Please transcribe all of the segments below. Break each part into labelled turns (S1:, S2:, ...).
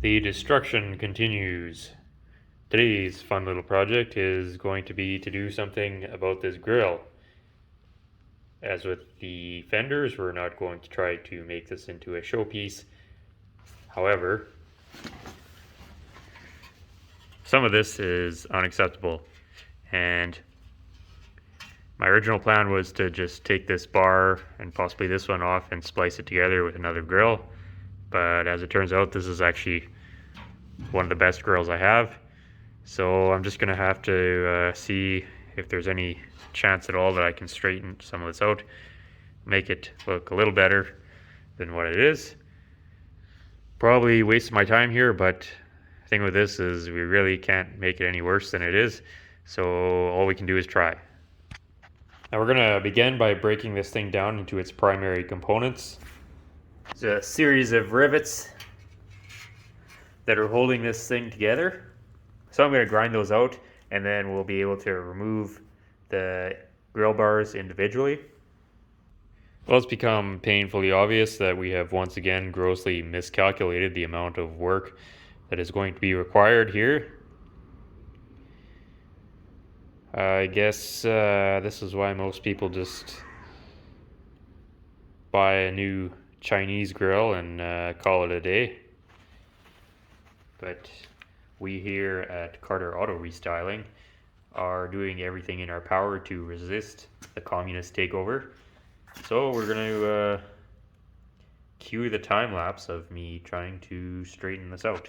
S1: The destruction continues. Today's fun little project is going to be to do something about this grill. As with the fenders, we're not going to try to make this into a showpiece. However, some of this is unacceptable, and my original plan was to just take this bar and possibly this one off and splice it together with another grill, but as it turns out, this is actually one of the best grills I have. So I'm just gonna have to see if there's any chance at all that I can straighten some of this out, make it look a little better than what it is. Probably wasted my time here, but the thing with this is we really can't make it any worse than it is, so all we can do is try. Now we're gonna begin by breaking this thing down into its primary components. It's a series of rivets that are holding this thing together. So I'm going to grind those out, and then we'll be able to remove the grill bars individually. Well, it's become painfully obvious that we have once again grossly miscalculated the amount of work that is going to be required here. I guess this is why most people just buy a new Chinese grill and call it a day. But we here at Carter Auto Restyling are doing everything in our power to resist the communist takeover. So we're going to cue the time lapse of me trying to straighten this out.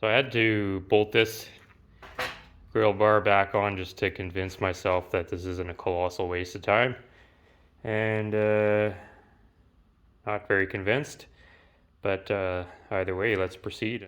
S1: So I had to bolt this grill bar back on just to convince myself that this isn't a colossal waste of time. And not very convinced, but either way, let's proceed.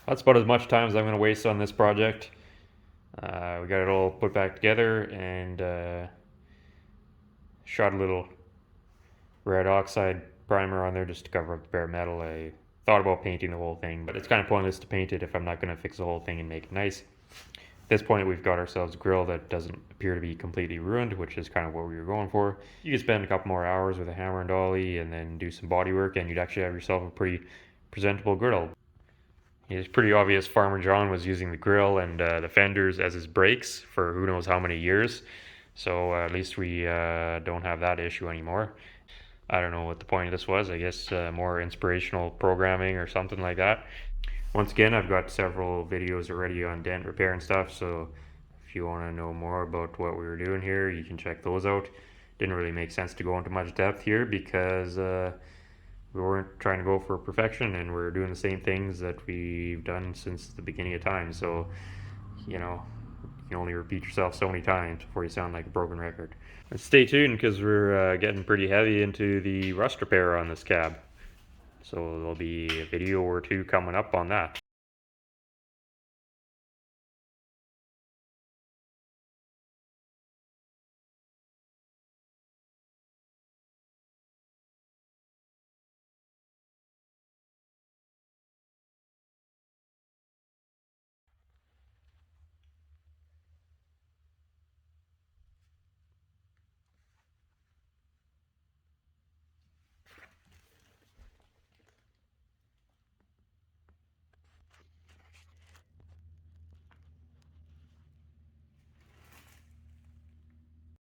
S1: That's about as much time as I'm going to waste on this project. We got it all put back together and shot a little red oxide primer on there just to cover up the bare metal. I thought about painting the whole thing, but it's kind of pointless to paint it if I'm not going to fix the whole thing and make it nice. At this point, we've got ourselves a grill that doesn't appear to be completely ruined, which is kind of what we were going for. You could spend a couple more hours with a hammer and dolly and then do some body work, and you'd actually have yourself a pretty presentable grill. It's pretty obvious Farmer John was using the grill and the fenders as his brakes for who knows how many years. So at least we don't have that issue anymore. I don't know what the point of this was. I guess more inspirational programming or something like that. Once again, I've got several videos already on dent repair and stuff, so if you want to know more about what we were doing here, you can check those out. Didn't really make sense to go into much depth here because we weren't trying to go for perfection, and we're doing the same things that we've done since the beginning of time. So, you know, you can only repeat yourself so many times before you sound like a broken record. And stay tuned because we're getting pretty heavy into the rust repair on this cab. So there'll be a video or two coming up on that.